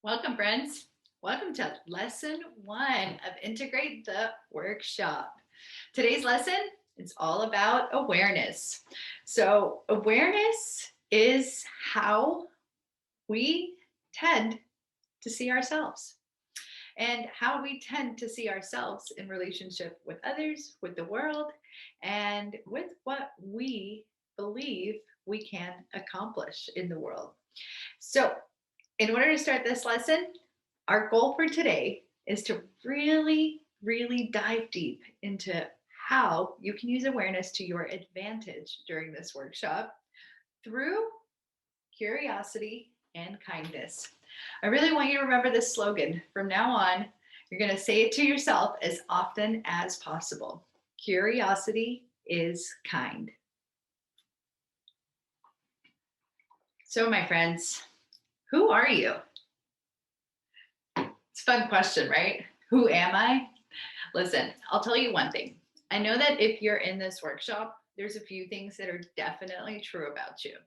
Welcome, friends. Welcome to lesson 1 of Integrate the Workshop. Today's lesson is all about awareness. So, awareness is how we tend to see ourselves and how we tend to see ourselves in relationship with others, with the world, and with what we believe we can accomplish in the world. So, in order to start this lesson, our goal for today is to really dive deep into how you can use awareness to your advantage during this workshop through curiosity and kindness. I really want you to remember this slogan. From now on, you're going to say it to yourself as often as possible. Curiosity is kind. So, my friends, who are you? It's a fun question, right? Who am I? Listen, I'll tell you one thing. I know that if you're in this workshop, there's a few things that are definitely true about you.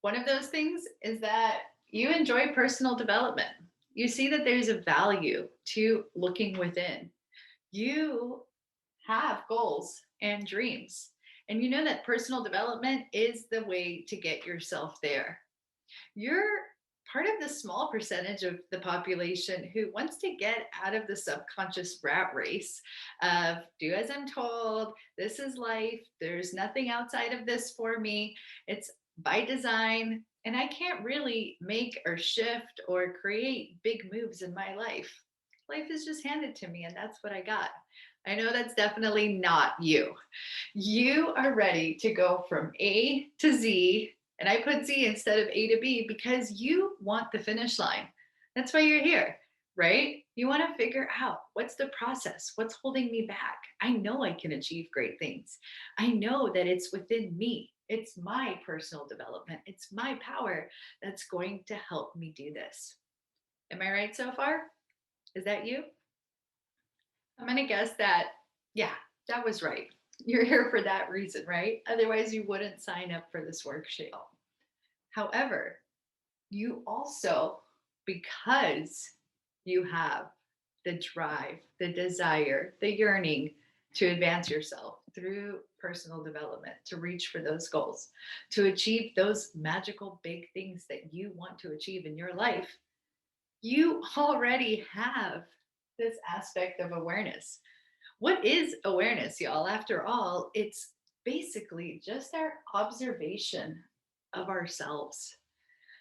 One of those things is that you enjoy personal development. You see that there's a value to looking within. You have goals and dreams, and you know that personal development is the way to get yourself there. You're part of the small percentage of the population who wants to get out of the subconscious rat race of do as I'm told, this is life, there's nothing outside of this for me, it's by design, and I can't really make or shift or create big moves in my life. Life is just handed to me, and that's what I got. I know that's definitely not you. You are ready to go from A to Z, and I put Z instead of A to B because you want the finish line. That's why you're here, right? You want to figure out what's the process? What's holding me back? I know I can achieve great things. I know that it's within me. It's my personal development. It's my power that's going to help me do this. Am I right so far? Is that you? I'm going to guess that, yeah, that was right. You're here for that reason, right? Otherwise, you wouldn't sign up for this workshop. However, you also, because you have the drive, the desire, the yearning to advance yourself through personal development, to reach for those goals, to achieve those magical big things that you want to achieve in your life, you already have this aspect of awareness. What is awareness, y'all? After all, it's basically just our observation of ourselves,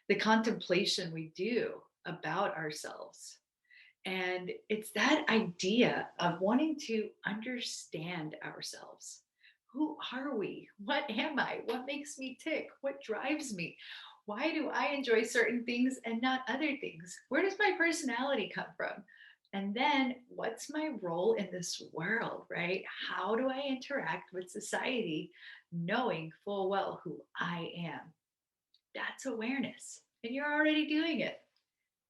the contemplation we do about ourselves. And it's that idea of wanting to understand ourselves. Who are we? What am I? What makes me tick? What drives me? Why do I enjoy certain things and not other things? Where does my personality come from? And then what's my role in this world, right? How do I interact with society knowing full well who I am? That's awareness. And you're already doing it.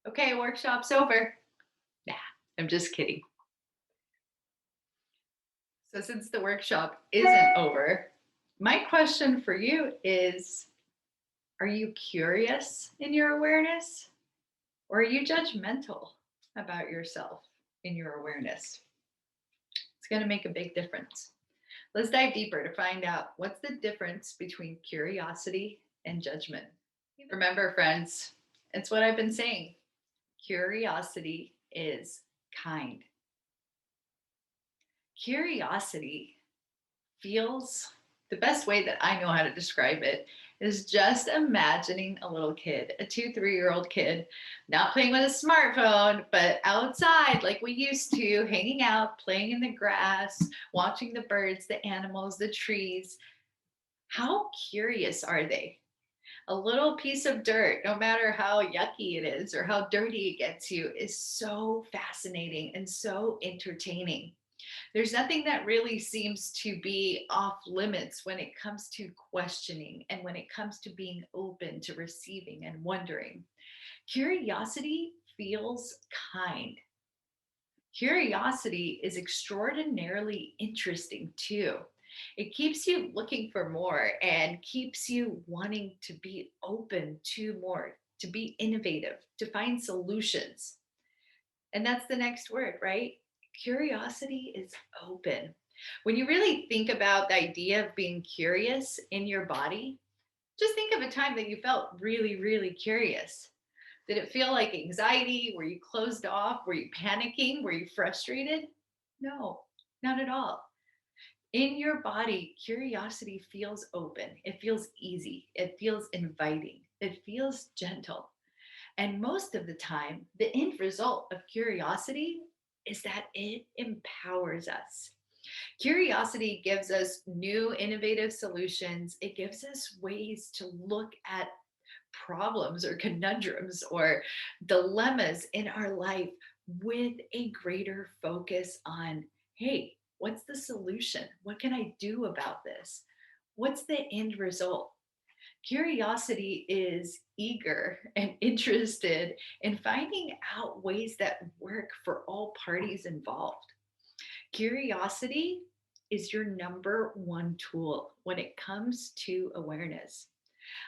Okay, workshop's over. Nah, I'm just kidding. So, since the workshop isn't over, my question for you is, are you curious in your awareness, or are you judgmental about yourself in your awareness? It's going to make a big difference. Let's dive deeper to find out what's the difference between curiosity and judgment. Remember, friends, it's what I've been saying. Curiosity is kind. Curiosity feels, the best way that I know how to describe it is just imagining a little kid, a 2, 3-year-old kid, not playing with a smartphone, but outside like we used to, hanging out, playing in the grass, watching the birds, the animals, the trees. How curious are they? A little piece of dirt, no matter how yucky it is or how dirty it gets you, is so fascinating and so entertaining. There's nothing that really seems to be off limits when it comes to questioning and when it comes to being open to receiving and wondering. Curiosity feels kind. Curiosity is extraordinarily interesting too. It keeps you looking for more and keeps you wanting to be open to more, to be innovative, to find solutions. And that's the next word, right? Curiosity is open. When you really think about the idea of being curious in your body, just think of a time that you felt really, really curious. Did it feel like anxiety? Were you closed off? Were you panicking? Were you frustrated? No, not at all. In your body, curiosity feels open. It feels easy. It feels inviting. It feels gentle. And most of the time, the end result of curiosity is that it empowers us. Curiosity gives us new innovative solutions. It gives us ways to look at problems or conundrums or dilemmas in our life with a greater focus on, hey, what's the solution? What can I do about this? What's the end result? Curiosity is eager and interested in finding out ways that work for all parties involved. Curiosity is your number one tool when it comes to awareness.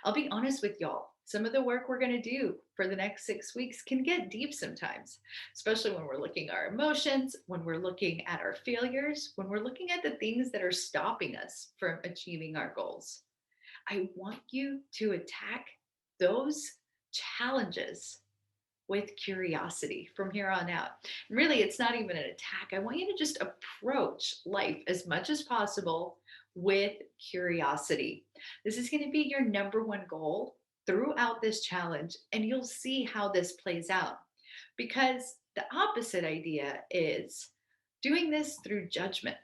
I'll be honest with y'all. Some of the work we're going to do for the next 6 weeks can get deep sometimes, especially when we're looking at our emotions, when we're looking at our failures, when we're looking at the things that are stopping us from achieving our goals. I want you to attack those challenges with curiosity from here on out. Really, it's not even an attack. I want you to just approach life as much as possible with curiosity. This is going to be your number one goal throughout this challenge, and you'll see how this plays out. Because the opposite idea is doing this through judgment.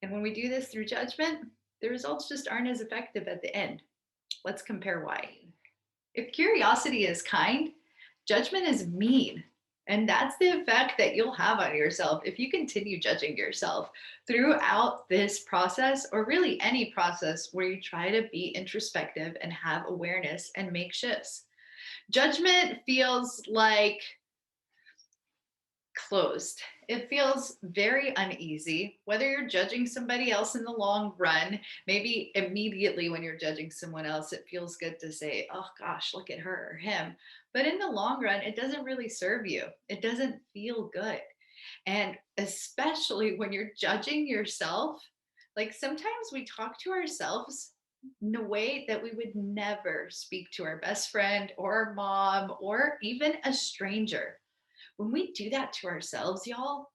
And when we do this through judgment, the results just aren't as effective at the end. Let's compare why. If curiosity is kind, judgment is mean. And that's the effect that you'll have on yourself if you continue judging yourself throughout this process, or really any process where you try to be introspective and have awareness and make shifts. Judgment feels like closed. It feels very uneasy, whether you're judging somebody else in the long run. Maybe immediately when you're judging someone else, it feels good to say, oh gosh, look at her or him. But in the long run, it doesn't really serve you. It doesn't feel good. And especially when you're judging yourself, like sometimes we talk to ourselves in a way that we would never speak to our best friend or our mom or even a stranger. When we do that to ourselves, y'all,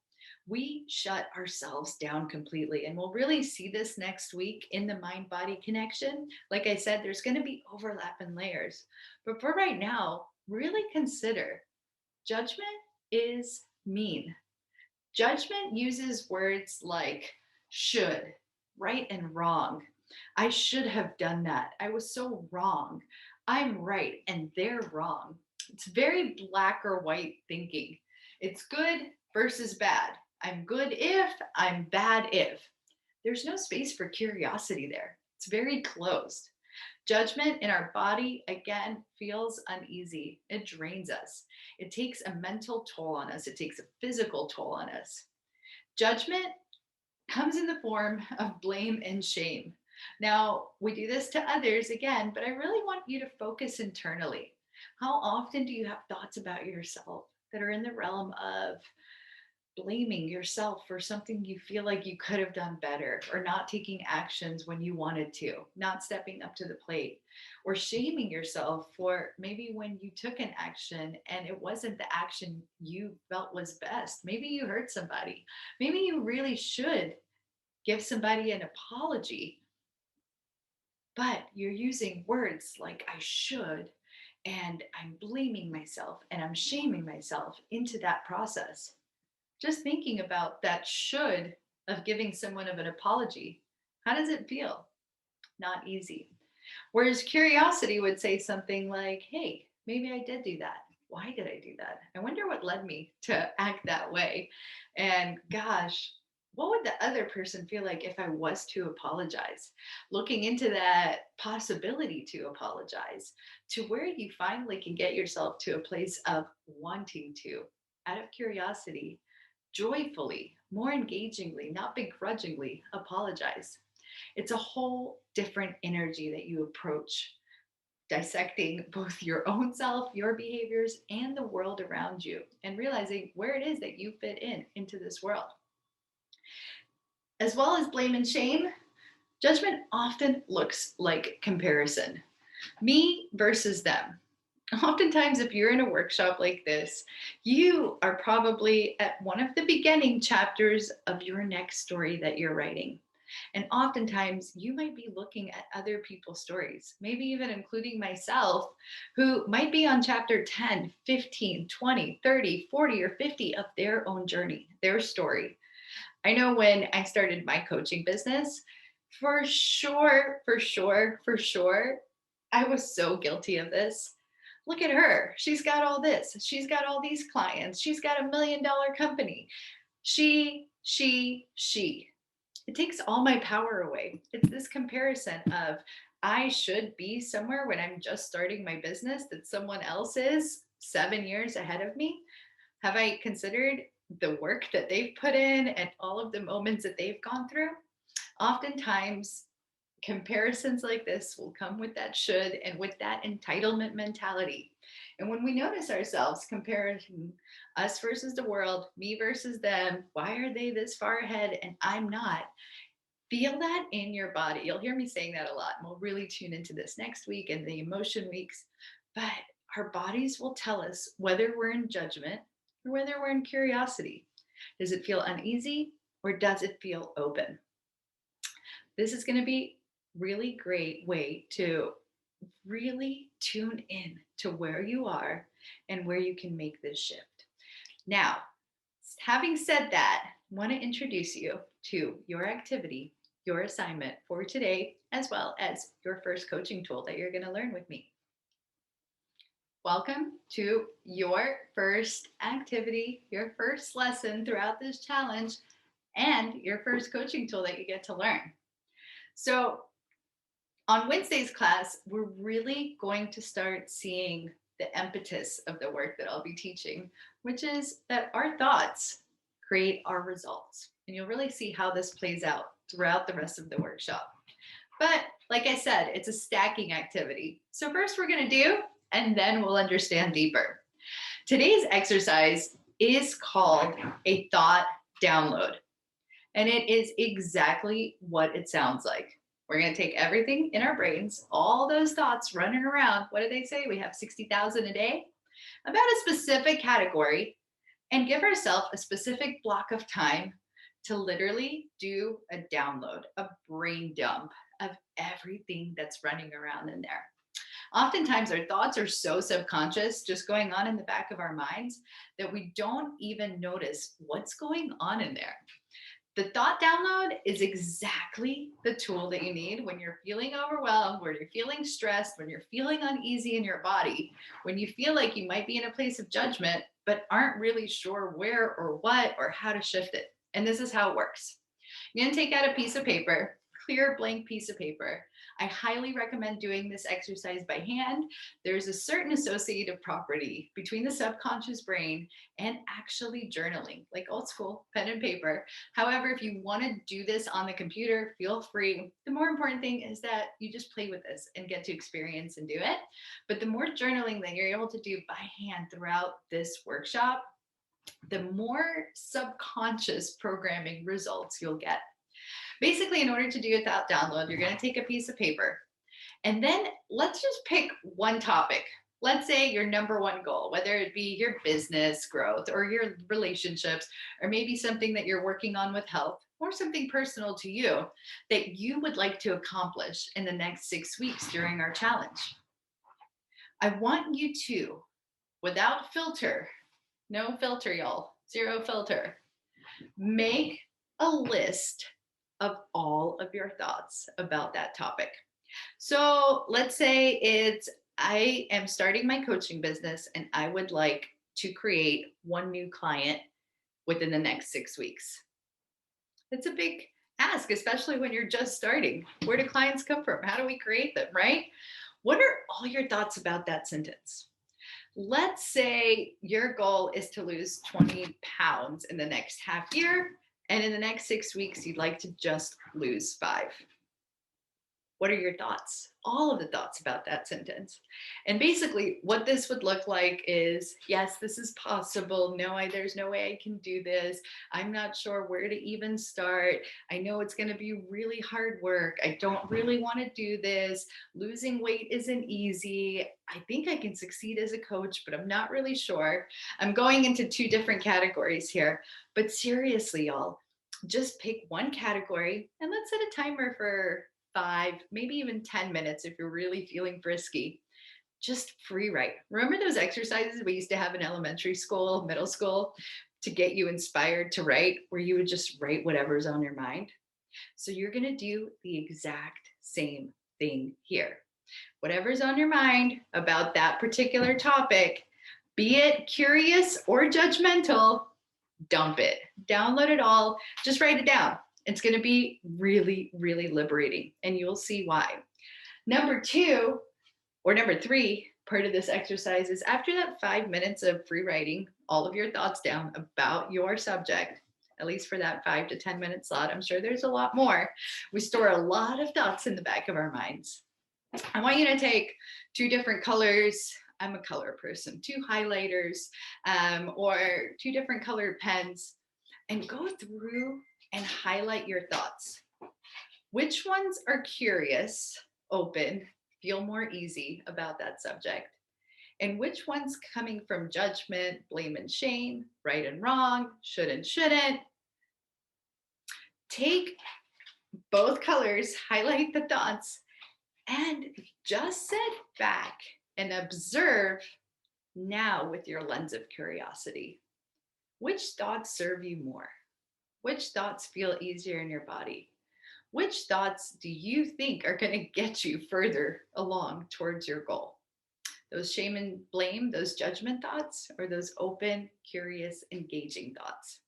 we shut ourselves down completely. And we'll really see this next week in the mind body connection. Like I said, there's going to be overlap and layers. But for right now, really consider judgment is mean. Judgment uses words like should, right and wrong. I should have done that. I was so wrong. I'm right and they're wrong. It's very black or white thinking. It's good versus bad. I'm good if, I'm bad if. There's no space for curiosity there. It's very closed. Judgment in our body, again, feels uneasy. It drains us. It takes a mental toll on us. It takes a physical toll on us. Judgment comes in the form of blame and shame. Now, we do this to others again, but I really want you to focus internally. How often do you have thoughts about yourself that are in the realm of blaming yourself for something you feel like you could have done better, or not taking actions when you wanted to, not stepping up to the plate, or shaming yourself for maybe when you took an action and it wasn't the action you felt was best? Maybe you hurt somebody. Maybe you really should give somebody an apology, but you're using words like I should, and I'm blaming myself and I'm shaming myself into that process. Just thinking about that should of giving someone of an apology, how does it feel? Not easy. Whereas curiosity would say something like, hey, maybe I did do that. Why did I do that? I wonder what led me to act that way. And gosh, what would the other person feel like if I was to apologize? Looking into that possibility to apologize, to where you finally can get yourself to a place of wanting to, out of curiosity, joyfully, more engagingly, not begrudgingly apologize. It's a whole different energy that you approach dissecting both your own self, your behaviors, and the world around you, and realizing where it is that you fit into this world. As well as blame and shame, judgment often looks like comparison. Me versus them. Oftentimes, if you're in a workshop like this, you are probably at one of the beginning chapters of your next story that you're writing. And oftentimes, you might be looking at other people's stories, maybe even including myself, who might be on chapter 10, 15, 20, 30, 40, or 50 of their own journey, their story. I know when I started my coaching business, for sure, I was so guilty of this. Look at her. She's got all this. She's got all these clients. She's got $1 million company. She. It takes all my power away. It's this comparison of I should be somewhere when I'm just starting my business that someone else is 7 years ahead of me. Have I considered the work that they've put in and all of the moments that they've gone through? Oftentimes, comparisons like this will come with that should and with that entitlement mentality. And when we notice ourselves comparing us versus the world, me versus them, why are they this far ahead and I'm not? Feel that in your body. You'll hear me saying that a lot, and we'll really tune into this next week and the emotion weeks. But our bodies will tell us whether we're in judgment or whether we're in curiosity. Does it feel uneasy or does it feel open? This is going to be really great way to really tune in to where you are and where you can make this shift. Now, having said that, I want to introduce you to your activity, your assignment for today, as well as your first coaching tool that you're going to learn with me. Welcome to your first activity, your first lesson throughout this challenge, and your first coaching tool that you get to learn. So on Wednesday's class, we're really going to start seeing the impetus of the work that I'll be teaching, which is that our thoughts create our results. And you'll really see how this plays out throughout the rest of the workshop. But like I said, it's a stacking activity. So first we're going to do, and then we'll understand deeper. Today's exercise is called a thought download. And it is exactly what it sounds like. We're going to take everything in our brains, all those thoughts running around. What do they say? We have 60,000 a day about a specific category, and give ourselves a specific block of time to literally do a download, a brain dump of everything that's running around in there. Oftentimes our thoughts are so subconscious, just going on in the back of our minds, that we don't even notice what's going on in there. The thought download is exactly the tool that you need when you're feeling overwhelmed, when you're feeling stressed, when you're feeling uneasy in your body, when you feel like you might be in a place of judgment, but aren't really sure where or what or how to shift it. And this is how it works. You're going to take out a piece of paper, clear blank piece of paper. I highly recommend doing this exercise by hand. There's a certain associative property between the subconscious brain and actually journaling, like old school pen and paper. However, if you want to do this on the computer, feel free. The more important thing is that you just play with this and get to experience and do it. But the more journaling that you're able to do by hand throughout this workshop, the more subconscious programming results you'll get. Basically, in order to do a thought download, you're going to take a piece of paper, and then let's just pick one topic. Let's say your number one goal, whether it be your business growth or your relationships, or maybe something that you're working on with health, or something personal to you that you would like to accomplish in the next 6 weeks during our challenge. I want you to, without filter, no filter, y'all, zero filter, make a list of all of your thoughts about that topic. So let's say I am starting my coaching business and I would like to create one new client within the next 6 weeks. It's a big ask, especially when you're just starting. Where do clients come from? How do we create them, right? What are all your thoughts about that sentence? Let's say your goal is to lose 20 pounds in the next half year, and in the next 6 weeks, you'd like to just lose 5. What are your thoughts? All of the thoughts about that sentence. And basically, what this would look like is yes, this is possible. No, there's no way I can do this. I'm not sure where to even start. I know it's going to be really hard work. I don't really want to do this. Losing weight isn't easy. I think I can succeed as a coach, but I'm not really sure. I'm going into two different categories here. But seriously, y'all, just pick one category and let's set a timer for 5, maybe even 10 minutes if you're really feeling frisky. Just free write. Remember those exercises we used to have in elementary school, middle school, to get you inspired to write, where you would just write whatever's on your mind? So you're going to do the exact same thing here. Whatever's on your mind about that particular topic, be it curious or judgmental, dump it, download it all, just write it down. It's going to be really, really liberating, and you'll see why. Number 2, or number 3, part of this exercise is after that 5 minutes of free writing all of your thoughts down about your subject, at least for that 5 to 10 minute slot. I'm sure there's a lot more. We store a lot of thoughts in the back of our minds. I want you to take 2 different colors. I'm a color person, 2 highlighters, or 2 different colored pens, and go through and highlight your thoughts. Which ones are curious, open, feel more easy about that subject? And which one's coming from judgment, blame and shame, right and wrong, should and shouldn't? Take both colors, highlight the thoughts, and just sit back and observe now with your lens of curiosity. Which thoughts serve you more? Which thoughts feel easier in your body? Which thoughts do you think are going to get you further along towards your goal? Those shame and blame, those judgment thoughts, or those open, curious, engaging thoughts?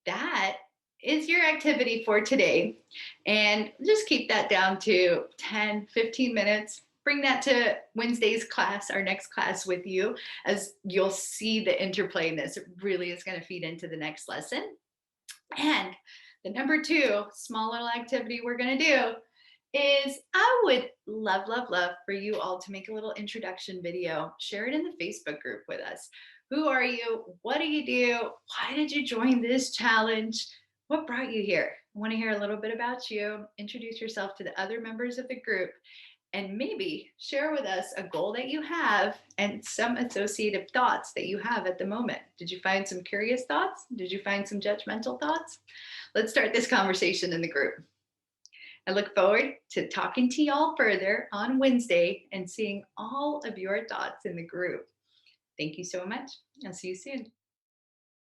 That is your activity for today. And just keep that down to 10, 15 minutes. Bring that to Wednesday's class, our next class with you, as you'll see the interplay in this. It really is going to feed into the next lesson. And the number 2 small little activity we're going to do is I would love, love, love for you all to make a little introduction video, share it in the Facebook group with us. Who are you? What do you do? Why did you join this challenge? What brought you here? I want to hear a little bit about you. Introduce yourself to the other members of the group, and maybe share with us a goal that you have and some associated thoughts that you have at the moment. Did you find some curious thoughts? Did you find some judgmental thoughts? Let's start this conversation in the group. I look forward to talking to y'all further on Wednesday and seeing all of your thoughts in the group. Thank you so much. I'll see you soon.